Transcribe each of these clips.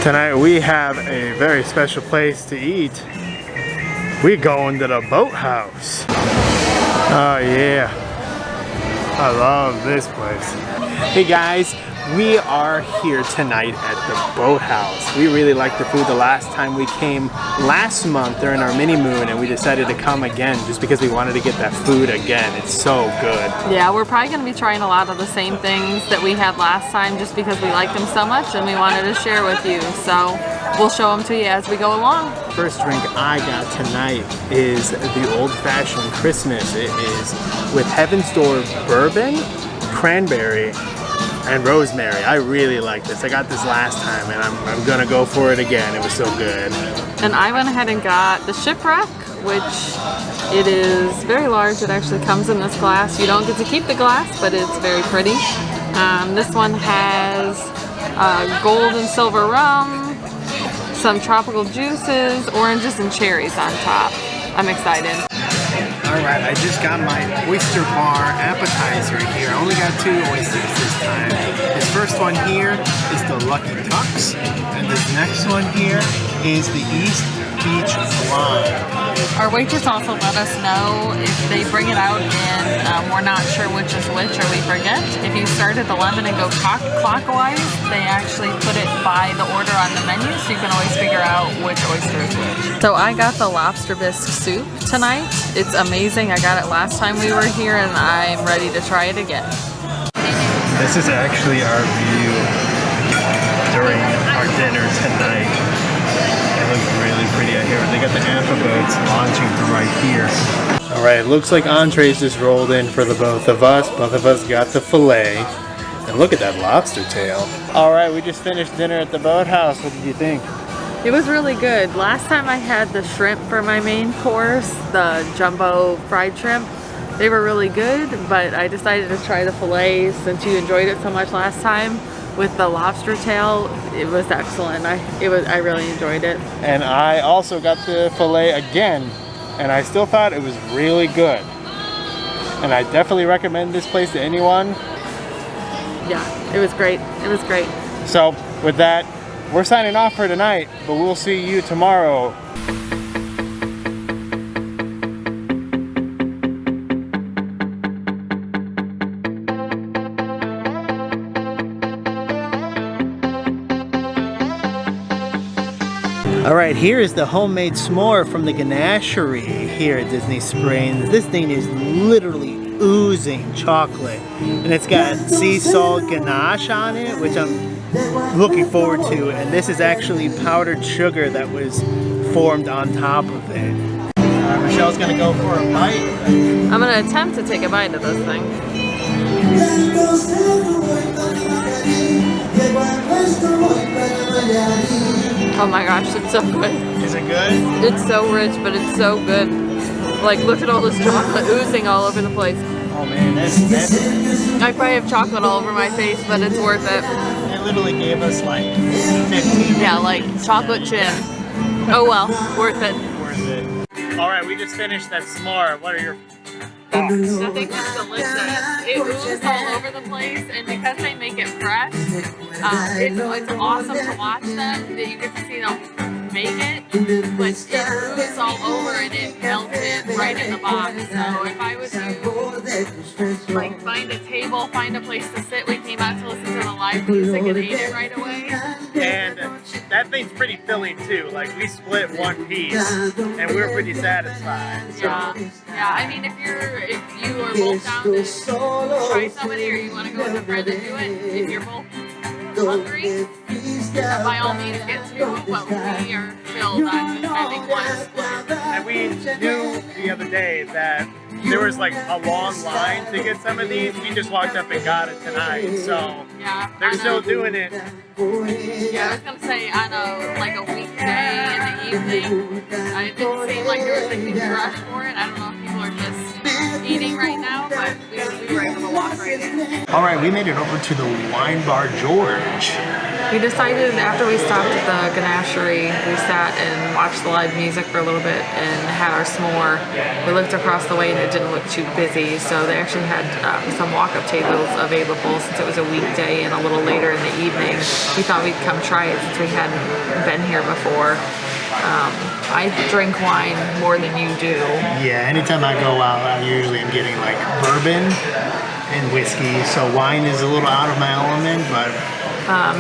Tonight we have a very special place to eat. We're going to the Boathouse. Oh yeah, I love this place. Hey guys, we are here tonight at the Boathouse. We really liked the food the last time we came last month during our mini moon, and we decided to come again just because we wanted to get that food again. It's so good. Yeah, we're probably going to be trying a lot of the same things that we had last time just because we liked them so much and we wanted to share with you. So we'll show them to you as we go along. First drink I got tonight is the old-fashioned Christmas. It is with Heaven's Door bourbon, cranberry, and rosemary. I really like this. I got this last time and I'm gonna go for it again. It was so good. And I went ahead and got the Shipwreck, which it is very large. It actually comes in this glass. You don't get to keep the glass, but it's very pretty. This one has gold and silver rum, some tropical juices, oranges, and cherries on top. I'm excited. Alright, I just got my oyster bar appetizer here. I only got 2 oysters this time. This first one here is the Lucky Ducks, and this next one here is the East Beach Blonde. Our waitress also let us know if they bring it out and we're not sure which is which or we forget. If you start at the lemon and go clockwise, they actually put it by the order on the menu, so you can always figure out which oyster is which. So I got the lobster bisque soup tonight. It's amazing. I got it last time we were here and I'm ready to try it again. This is actually our view during our dinner tonight. It looks really pretty out here. They got the Ampa boats launching from right here. Alright, looks like entrees just rolled in for the both of us. Both of us got the filet. And look at that lobster tail. Alright, we just finished dinner at the Boathouse. What did you think? It was really good. Last time I had the shrimp for my main course, the jumbo fried shrimp. They were really good, but I decided to try the filet since you enjoyed it so much last time. With the lobster tail, it was excellent. I really enjoyed it. And I also got the filet again, and I still thought it was really good. And I definitely recommend this place to anyone. Yeah, it was great. It was great. So with that, we're signing off for tonight, but we'll see you tomorrow. Alright, here is the homemade s'more from the Ganachery here at Disney Springs. This thing is literally oozing chocolate. And it's got sea salt ganache on it, which I'm looking forward to. And this is actually powdered sugar that was formed on top of it. Michelle's gonna go for a bite. I'm gonna attempt to take a bite of this thing. Oh my gosh, it's so good. Is it good? It's so rich, but it's so good. Like, look at all this chocolate oozing all over the place. Oh man, that's I probably have chocolate all over my face, but it's worth it. They literally gave us like 15. Yeah, like chocolate chin. Oh well, worth it. Worth it. Alright, we just finished that s'more. What are your thoughts? The thing was delicious. It oozed all over the place, and because they make it fresh, it's awesome to watch them, that you get to see them make it, but it oozed all over and it melted right in the box. So if I was you, like, find a table, find a place to sit. We came out to listen to the live music and ate it right away. And that thing's pretty filling too. Like, we split one piece and we were pretty satisfied. So. Yeah. I mean, if you are both down to try somebody, or you want to go with a friend and do it, if you're both hungry, by all means get 2, but we are filled on just having one split. And we knew the other day that there was like a long line to get some of these. We just walked up and got it tonight. So yeah, they're still doing it. Yeah, I was gonna say on a weekday in the evening, it didn't seem like there was a huge rush for it. I don't know if people are just eating right now, but we were able to walk right in. All right, we made it over to the Wine Bar George. We decided after we stopped at the Ganachery, we sat and watched the live music for a little bit and had our s'more. We looked across the way and it didn't look too busy, so they actually had some walk-up tables available since it was a weekday and a little later in the evening. We thought we'd come try it since we hadn't been here before. I drink wine more than you do. Yeah, anytime I go out, I usually am getting like bourbon and whiskey, so wine is a little out of my element, but...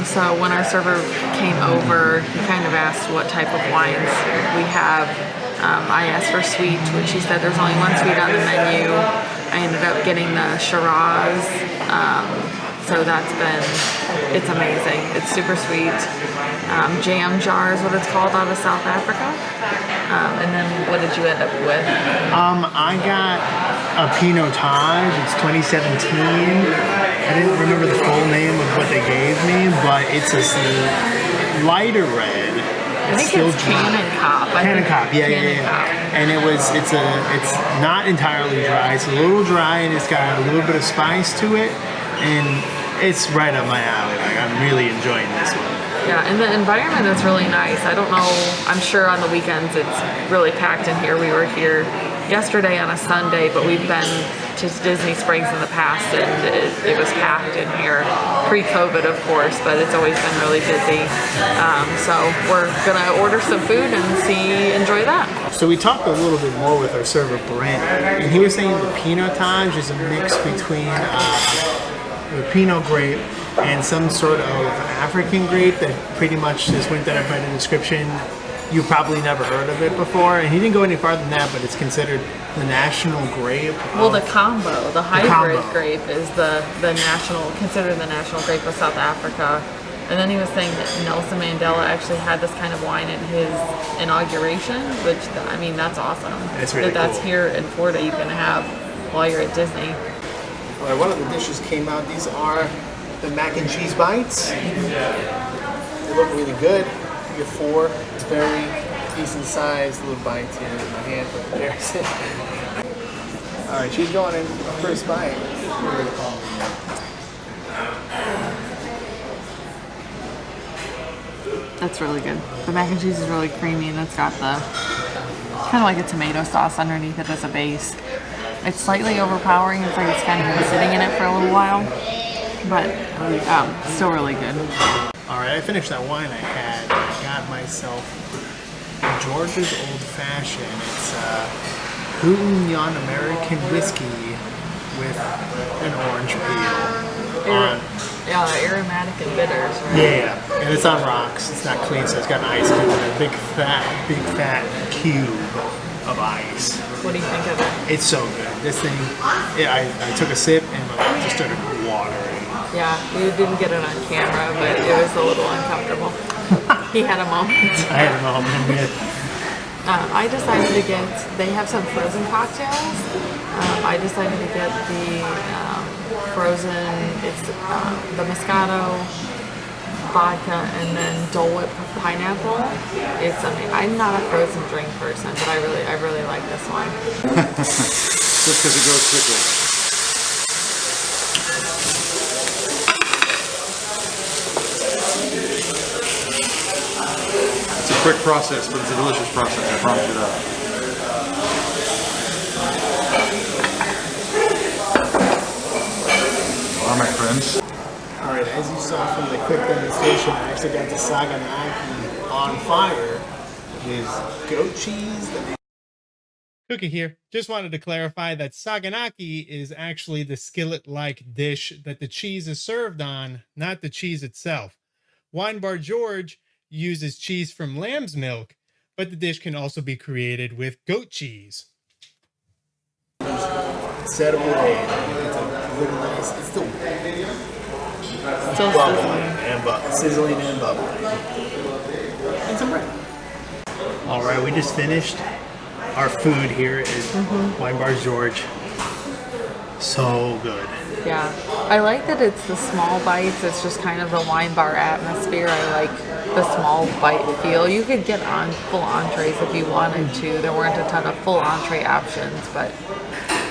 So when our server came over, he kind of asked what type of wines we have. I asked for sweet, which he said there's only one sweet on the menu. I ended up getting the Shiraz. So it's amazing. It's super sweet. Jam jar is what it's called out of South Africa. And then what did you end up with? I got a Pinotage. It's 2017. I didn't remember the full name of what they gave me, but it's a lighter red. I think it's Ganachery. Yeah. And it's not entirely dry. It's a little dry and it's got a little bit of spice to it, and it's right up my alley. Like, I'm really enjoying this one. Yeah, and the environment is really nice. I don't know, I'm sure on the weekends it's really packed in here. We were here yesterday on a Sunday, but we've been to Disney Springs in the past and it was packed in here. Pre-COVID, of course, but it's always been really busy. So we're gonna order some food and enjoy that. So we talked a little bit more with our server, Brent, and he was saying the Pinotage is a mix between the Pinot grape and some sort of African grape that pretty much is one that I've read in the description. You've probably never heard of it before, and he didn't go any farther than that, but it's considered the national grape. Well, the hybrid grape is considered the national grape of South Africa. And then he was saying that Nelson Mandela actually had this kind of wine at his inauguration, which, I mean, that's awesome. It's really cool. That's here in Florida you can have while you're at Disney. All right, one of the dishes came out. These are the mac and cheese bites. They look really good. You get 4 very decent sized little bites here in my hand for comparison. All right, she's going in for the first bite. That's really good. The mac and cheese is really creamy and it's got the kind of like a tomato sauce underneath it as a base. It's slightly overpowering. It's like it's kind of been sitting in it for a little while, but still really good. All right, I finished that wine I had. I got myself George's Old Fashioned. It's Hooten Yon American whiskey with an orange peel. Aromatic and bitters, right? Yeah, and it's on rocks. It's not clean, so it's got an ice cube and a big fat cube of ice. What do you think of it? It's so good. This thing, I took a sip and my mouth just started watering. Yeah, you didn't get it on camera, but it was a little uncomfortable. He had a moment. I had a moment, yeah. I decided to get, they have some frozen cocktails. I decided to get the frozen, it's the Moscato, vodka, and then Dole Whip pineapple. It's amazing. I'm not a frozen drink person, but I really like this one. Just because it goes quickly. It's a quick process, but it's a delicious process, I promise you that. All right, my friends. Alright, as you saw from the quick demonstration, I actually got the Saganaki on fire. It is goat cheese. Cookie here. Just wanted to clarify that Saganaki is actually the skillet-like dish that the cheese is served on, not the cheese itself. Wine Bar George uses cheese from lamb's milk, but the dish can also be created with goat cheese. Set away. It's a really nice. It's still sizzling and bubbling. And some bread. All right, we just finished our food here at Wine Bar George. So good. Yeah, I like that it's the small bites. It's just kind of the wine bar atmosphere. I like the small bite feel. You could get on full entrees if you wanted to. There weren't a ton of full entree options, but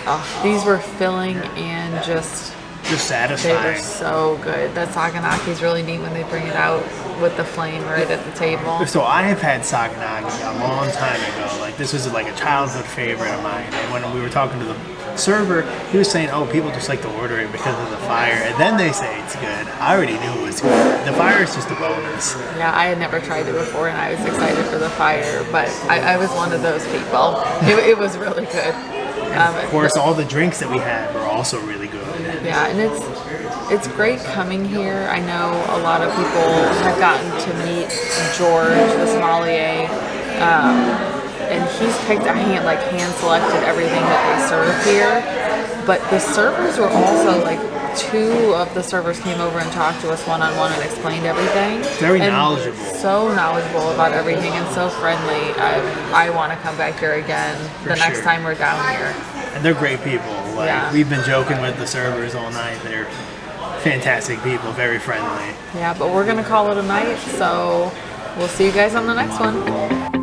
Oh, these were filling and just they were satisfying. so good. That saganaki is really neat when they bring it out with the flame right at the table. So I have had saganaki a long time ago. Like this was like a childhood favorite of mine. And when we were talking to the server, he was saying, "Oh, people just like to order it because of the fire," and then they say it's good. I already knew it was good. The fire is just a bonus. Yeah, I had never tried it before, and I was excited for the fire, but I was one of those people. It was really good. Of course, all the drinks that we had were also really good. Yeah, and it's great coming here. I know a lot of people have gotten to meet George, the sommelier, and he's picked hand selected everything that they serve here. But the servers were also like, 2 of the servers came over and talked to us one-on-one and explained everything. Very and knowledgeable. So knowledgeable about everything and so friendly. I want to come back here again the next time we're down here. And they're great people. Like Yeah. we've been joking with the servers all night. They're fantastic people, very friendly. Yeah, but we're going to call it a night, so we'll see you guys on the next one.